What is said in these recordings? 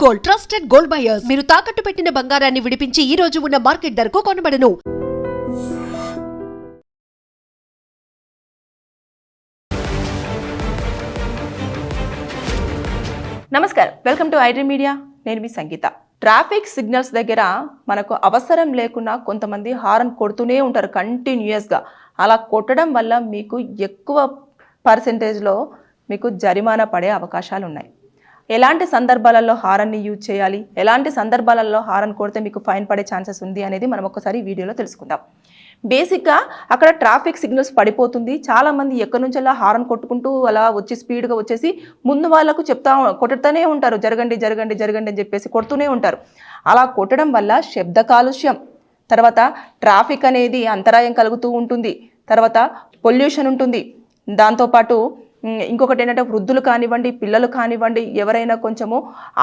Gold, trusted gold buyers. మీరు తాకట్టు పెట్టిన బంగారాన్ని విడిపించి ఈ రోజు ఉన్న మార్కెట్ ధరకు కొనబడను. నమస్కారం, వెల్కమ్ టు ఐడ్రీమ్ మీడియా. నేను మీ సంగీత. ట్రాఫిక్ సిగ్నల్స్ దగ్గర మనకు అవసరం లేకున్నా కొంతమంది హారన్ కొడుతూనే ఉంటారు కంటిన్యూయస్గా. అలా కొట్టడం వల్ల మీకు ఎక్కువ పర్సెంటేజ్లో మీకు జరిమానా పడే అవకాశాలు ఉన్నాయి. ఎలాంటి సందర్భాలలో హారన్ని యూజ్ చేయాలి, ఎలాంటి సందర్భాలలో హారన్ కొడితే మీకు ఫైన్ పడే ఛాన్సెస్ ఉంది అనేది మనం ఒకసారి వీడియోలో తెలుసుకుందాం. బేసిక్గా అక్కడ ట్రాఫిక్ సిగ్నల్స్ పడిపోతుంది, చాలామంది ఎక్కడి నుంచి అలా హారన్ కొట్టుకుంటూ అలా వచ్చి స్పీడ్గా వచ్చేసి ముందు వాళ్ళకు కొట్టుతూనే ఉంటారు, జరగండి జరగండి జరగండి అని చెప్పేసి కొడుతూనే ఉంటారు. అలా కొట్టడం వల్ల శబ్ద కాలుష్యం, తర్వాత ట్రాఫిక్ అనేది అంతరాయం కలుగుతూ ఉంటుంది, తర్వాత పొల్యూషన్ ఉంటుంది. దాంతోపాటు ఇంకొకటి ఏంటంటే వృద్ధులు కానివ్వండి, పిల్లలు కానివ్వండి, ఎవరైనా కొంచెము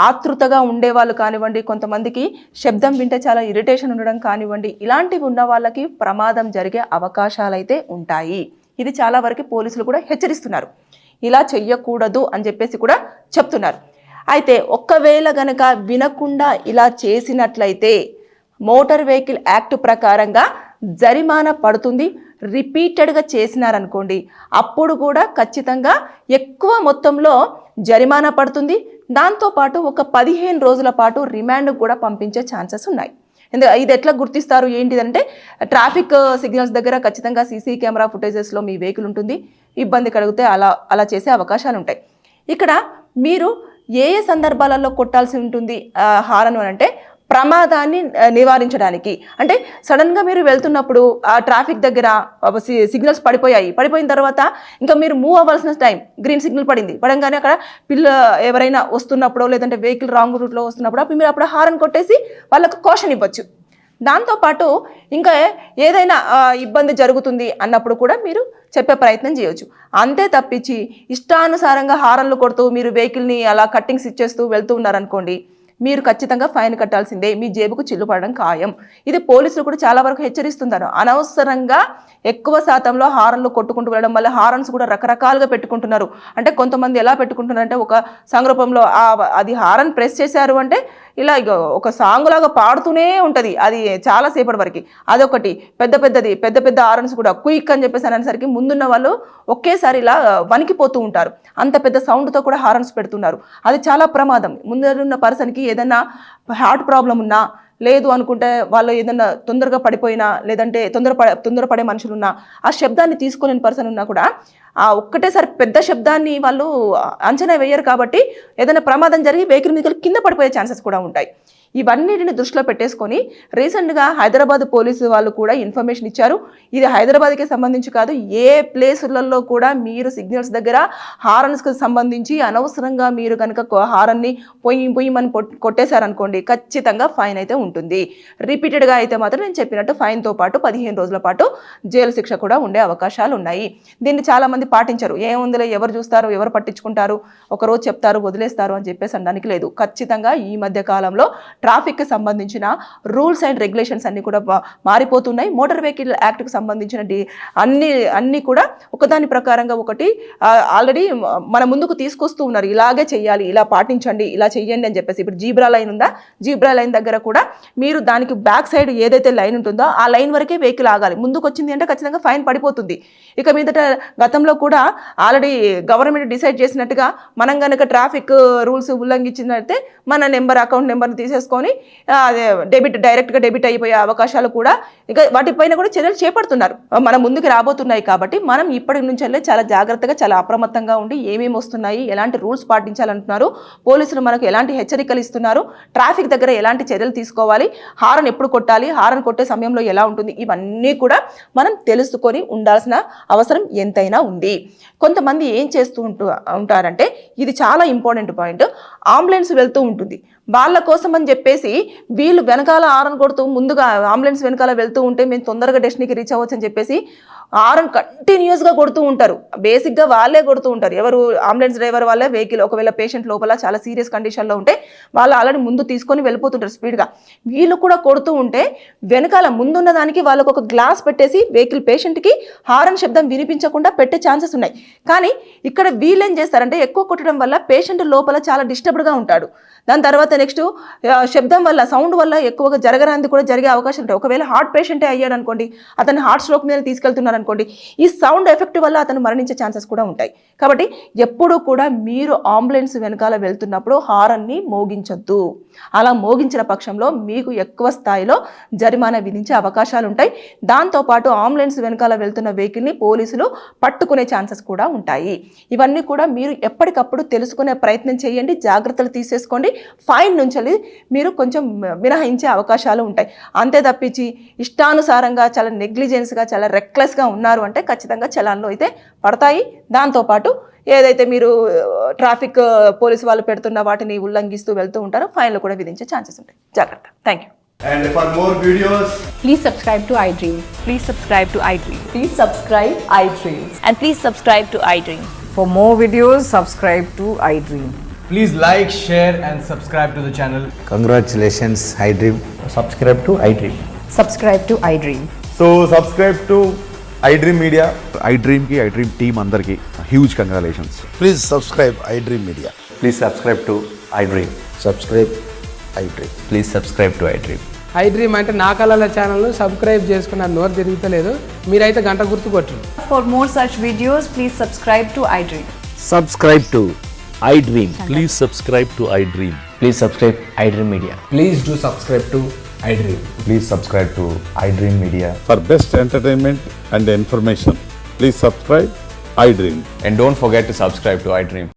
ఆతృతగా ఉండేవాళ్ళు కానివ్వండి, కొంతమందికి శబ్దం వింటే చాలా ఇరిటేషన్ ఉండడం కానివ్వండి, ఇలాంటివి ఉన్న వాళ్ళకి ప్రమాదం జరిగే అవకాశాలు అయితే ఉంటాయి. ఇది చాలా వరకు పోలీసులు కూడా హెచ్చరిస్తున్నారు, ఇలా చెయ్యకూడదు అని చెప్పేసి కూడా చెప్తున్నారు. అయితే ఒక్కవేళ గనక వినకుండా ఇలా చేసినట్లయితే మోటార్ వెహికల్ యాక్ట్ ప్రకారంగా జరిమానా పడుతుంది. రిపీటెడ్గా చేసినారనుకోండి, అప్పుడు కూడా ఖచ్చితంగా ఎక్కువ మొత్తంలో జరిమానా పడుతుంది. దాంతోపాటు ఒక 15 రోజుల పాటు రిమాండ్కి కూడా పంపించే ఛాన్సెస్ ఉన్నాయి. ఇది ఎట్లా గుర్తిస్తారు ఏంటిదంటే, ట్రాఫిక్ సిగ్నల్స్ దగ్గర ఖచ్చితంగా సీసీ కెమెరా ఫుటేజెస్లో మీ వెహికల్ ఉంటుంది. ఇబ్బంది కలిగితే అలా చేసే అవకాశాలు ఉంటాయి. ఇక్కడ మీరు ఏ సందర్భాలలో కొట్టాల్సి ఉంటుంది హారన్ అంటే, ప్రమాదాన్ని నివారించడానికి. అంటే సడన్గా మీరు వెళ్తున్నప్పుడు ఆ ట్రాఫిక్ దగ్గర సిగ్నల్స్ పడిపోయిన తర్వాత ఇంకా మీరు మూవ్ అవ్వాల్సిన టైం, గ్రీన్ సిగ్నల్ పడంగానే అక్కడ ఎవరైనా వస్తున్నప్పుడు లేదంటే వెహికల్ రాంగ్ రూట్లో వస్తున్నప్పుడు మీరు అప్పుడు హారన్ కొట్టేసి వాళ్ళకు కాషన్ ఇవ్వచ్చు. దాంతోపాటు ఇంకా ఏదైనా ఇబ్బంది జరుగుతుంది అన్నప్పుడు కూడా మీరు చెప్పే ప్రయత్నం చేయవచ్చు. అంతే తప్పించి ఇష్టానుసారంగా హారన్లు కొడుతూ మీరు వెహికల్ని అలా కట్టింగ్స్ ఇచ్చేస్తూ వెళ్తూ ఉన్నారనుకోండి, మీరు ఖచ్చితంగా ఫైన్ కట్టాల్సిందే, మీ జేబుకు చిల్లు పడడం ఖాయం. ఇది పోలీసులు కూడా చాలా వరకు హెచ్చరిస్తున్నారు. అనవసరంగా ఎక్కువ శాతంలో హారన్లు కొట్టుకుంటూ వెళ్ళడం వల్ల హారన్స్ కూడా రకరకాలుగా పెట్టుకుంటున్నారు. అంటే కొంతమంది ఎలా పెట్టుకుంటున్నారంటే, ఒక సందర్భంలో అది హారన్ ప్రెస్ చేశారు అంటే ఇలా ఒక సాంగ్ లాగా పాడుతూనే ఉంటుంది అది చాలాసేపటి వరకు. అదొకటి. పెద్ద పెద్ద హారన్స్ కూడా క్విక్ అని చెప్పేసి అనేసరికి ముందున్న వాళ్ళు ఒకేసారి ఇలా వణికిపోతూ ఉంటారు. అంత పెద్ద సౌండ్తో కూడా హారన్స్ పెడుతున్నారు. అది చాలా ప్రమాదం. ముందున్న పర్సన్కి ఏదైనా హార్ట్ ప్రాబ్లం ఉన్నా, లేదు అనుకుంటే వాళ్ళు ఏదన్నా తొందరగా పడిపోయినా, లేదంటే తొందరపడే మనుషులున్నా, ఆ శబ్దాన్ని తీసుకోలేని పర్సన్ ఉన్నా కూడా ఆ ఒక్కటేసారి పెద్ద శబ్దాన్ని వాళ్ళు అంచనా వేయరు. కాబట్టి ఏదైనా ప్రమాదం జరిగి వెహికల్ మీద కింద పడిపోయే ఛాన్సెస్ కూడా ఉంటాయి. ఇవన్నిటిని దృష్టిలో పెట్టేసుకొని రీసెంట్గా హైదరాబాద్ పోలీసు వాళ్ళు కూడా ఇన్ఫర్మేషన్ ఇచ్చారు. ఇది హైదరాబాద్కే సంబంధించి కాదు, ఏ ప్లేసులలో కూడా మీరు సిగ్నల్స్ దగ్గర హారన్స్కి సంబంధించి అనవసరంగా మీరు కనుక హారన్ని పొయ్యిమని కొట్టేశారనుకోండి, ఖచ్చితంగా ఫైన్ అయితే ఉంటుంది. రిపీటెడ్గా అయితే మాత్రం నేను చెప్పినట్టు ఫైన్తో పాటు 15 రోజుల పాటు జైలు శిక్ష కూడా ఉండే అవకాశాలు ఉన్నాయి. దీన్ని చాలామంది పాటించరు. ఏముందిలే, ఎవరు చూస్తారు, ఎవరు పట్టించుకుంటారు, ఒకరోజు చెప్తారు వదిలేస్తారు అని చెప్పేసి అనడానికి లేదు. ఖచ్చితంగా ఈ మధ్య కాలంలో ట్రాఫిక్కి సంబంధించిన రూల్స్ అండ్ రెగ్యులేషన్స్ అన్నీ కూడా మారిపోతున్నాయి. మోటార్ వెహికల్ యాక్ట్కి సంబంధించిన అన్నీ కూడా ఒకదాని ప్రకారంగా ఒకటి ఆల్రెడీ మన ముందుకు తీసుకొస్తూ ఉన్నారు. ఇలాగే చెయ్యాలి, ఇలా పాటించండి, ఇలా చెయ్యండి అని చెప్పేసి. ఇప్పుడు జీబ్రా లైన్ ఉందా, జీబ్రా లైన్ దగ్గర కూడా మీరు దానికి బ్యాక్ సైడ్ ఏదైతే లైన్ ఉంటుందో ఆ లైన్ వరకే వెహికల్ ఆగాలి. ముందుకు వచ్చింది అంటే ఖచ్చితంగా ఫైన్ పడిపోతుంది. ఇక మీదట గతంలో కూడా ఆల్రెడీ గవర్నమెంట్ డిసైడ్ చేసినట్టుగా మనం కనుక ట్రాఫిక్ రూల్స్ ఉల్లంఘించినట్టే మన అకౌంట్ నెంబర్ని తీసేసుకొని డైరెక్ట్గా డెబిట్ అయిపోయే అవకాశాలు కూడా ఇక వాటిపైన కూడా చర్యలు చేపడుతున్నారు. మన ముందుకు రాబోతున్నాయి. కాబట్టి మనం ఇప్పటి నుంచే చాలా జాగ్రత్తగా, చాలా అప్రమత్తంగా ఉండి ఏమేమి వస్తున్నాయి, ఎలాంటి రూల్స్ పాటించాలంటున్నారు, పోలీసులు మనకు ఎలాంటి హెచ్చరికలు ఇస్తున్నారు, ట్రాఫిక్ దగ్గర ఎలాంటి చర్యలు తీసుకోవాలి, హారన్ ఎప్పుడు కొట్టాలి, హారన్ కొట్టే సమయంలో ఎలా ఉంటుంది, ఇవన్నీ కూడా మనం తెలుసుకొని ఉండాల్సిన అవసరం ఎంతైనా ఉంది. కొంతమంది ఏం చేస్తూ ఉంటారంటే, ఇది చాలా ఇంపార్టెంట్ పాయింట్, అంబులెన్స్ వెళ్తూ ఉంటుంది, వాళ్ళ కోసం అని చెప్పేసి వీళ్ళు వెనకాల హారన్ కొడుతూ ముందుగా అంబులెన్స్ వెనకాల వెళ్తూ ఉంటే మేము తొందరగా డెస్టినీకి రీచ్ అవ్వచ్చు అని చెప్పేసి హారన్ కంటిన్యూస్గా కొడుతూ ఉంటారు. బేసిక్గా వాళ్ళే కొడుతూ ఉంటారు. ఎవరు? అంబులెన్స్ డ్రైవర్ వాళ్ళే వెహికల్. ఒకవేళ పేషెంట్ లోపల చాలా సీరియస్ కండిషన్లో ఉంటే వాళ్ళు ఆల్రెడీ ముందు తీసుకొని వెళ్ళిపోతుంటారు స్పీడ్గా. వీళ్ళు కూడా కొడుతూ ఉంటే వెనకాల ముందున్న దానికి వాళ్ళకు ఒక గ్లాస్ పెట్టేసి వెహికల్ పేషెంట్కి హారన్ శబ్దం వినిపించకుండా పెట్టే ఛాన్సెస్ ఉన్నాయి. కానీ ఇక్కడ వీళ్ళు ఏం చేస్తారంటే, ఎక్కువ కొట్టడం వల్ల పేషెంట్ లోపల చాలా డిస్టర్బ్ కంఫర్టబుల్గా ఉంటాడు. దాని తర్వాత నెక్స్ట్ శబ్దం వల్ల, సౌండ్ వల్ల ఎక్కువగా జరగరాంది కూడా జరిగే అవకాశం ఉంటాయి. ఒకవేళ హార్ట్ పేషెంటే అయ్యాడు అనుకోండి, అతన్ని హార్ట్ స్ట్రోక్ మీద తీసుకెళ్తున్నారు అనుకోండి, ఈ సౌండ్ ఎఫెక్ట్ వల్ల అతను మరణించే ఛాన్సెస్ కూడా ఉంటాయి. కాబట్టి ఎప్పుడూ కూడా మీరు అంబులెన్స్ వెనకాల వెళ్తున్నప్పుడు హారన్ని మోగించొద్దు. అలా మోగించిన పక్షంలో మీకు ఎక్కువ స్థాయిలో జరిమానా విధించే అవకాశాలు ఉంటాయి. దాంతోపాటు అంబులెన్స్ వెనకాల వెళ్తున్న వెహికల్ని పోలీసులు పట్టుకునే ఛాన్సెస్ కూడా ఉంటాయి. ఇవన్నీ కూడా మీరు ఎప్పటికప్పుడు తెలుసుకునే ప్రయత్నం చేయండి, జాగ్రత్తలు తీసేసుకోండి. ఫైన్ నుంచి మీరు కొంచెం మినహాయించే అవకాశాలు ఉంటాయి. అంతే తప్పించి ఇష్టానుసారంగా చాలా నెగ్లిజెన్స్గా చాలా రెక్లెస్గా ఉన్నారు అంటే ఖచ్చితంగా చలాన్లు అయితే పడతాయి. దాంతోపాటు ఏదైతే మీరు ట్రాఫిక్ పోలీసు వాళ్ళు పెడుతున్న వాటిని ఉల్లంఘిస్తూ వెళ్తూ ఉంటారో ఫైన్లు కూడా విధించే ఛాన్సెస్ ఉంటాయి. జాగ్రత్త. Thank you. And for more videos, Please subscribe to iDream. Please subscribe to iDream. Please subscribe iDream. And please subscribe to iDream. For more videos, subscribe to iDream. Please like, share and subscribe to the channel. Congratulations, iDream. subscribe to iDream. Subscribe to iDream. so subscribe to iDream Media. iDream ki iDream team andarki huge congratulations. Please subscribe iDream Media. Please subscribe to iDream. Subscribe iDream. Please subscribe to iDream. iDream అంటే నా కళల ఛానల్ను subscribe చేసుకున్న నోరు తిరుగుతలేదు, మీరైతే గంట గుర్తు కొట్టండి. For more such videos, please subscribe to iDream. Subscribe to iDream. Please subscribe to iDream. Please subscribe iDream Media. Please do subscribe to iDream. Please subscribe to iDream Media. For best entertainment and information, please subscribe iDream. And don't forget to subscribe to iDream.